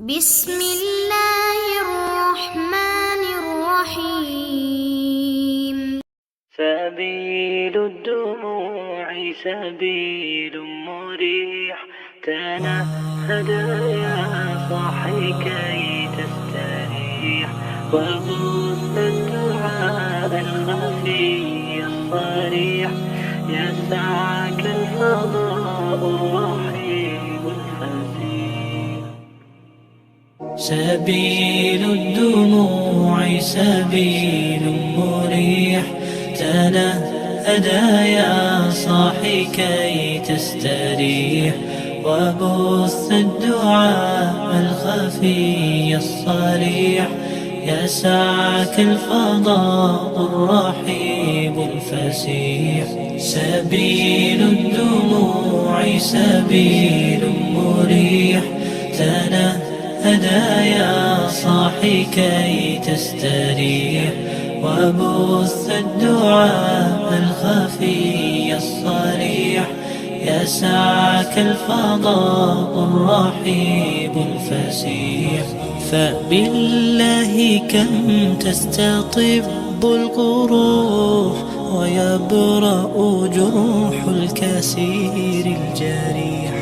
بسم الله الرحمن الرحيم. سبيل الدموع سبيل مريح، تنهد يا صاحي كي تستريح، وبث الدعاء الخفي الصريح، يسعك الفضاء الرحيم الفسيح. سبيل الدموع سبيل مريح، تنهدى يا صاحي كي تستريح، وبث الدعاء الخفي الصريح، يسعك الفضاء الرحيب الفسيح. سبيل الدموع سبيل مريح، تنهدى يا صاحي كي تستريح، وبث الدعاء الخفي الصريح، يسعك الفضاء الرحيب الفسيح. فبالله كم تستطب القروح، ويبرأ جروح الكسير الجريح،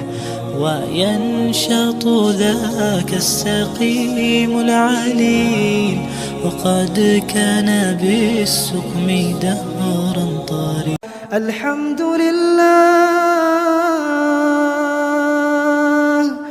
وينشط ذاك السقيم العليل، وقد كان بالسقم دهرا طريق. الحمد لله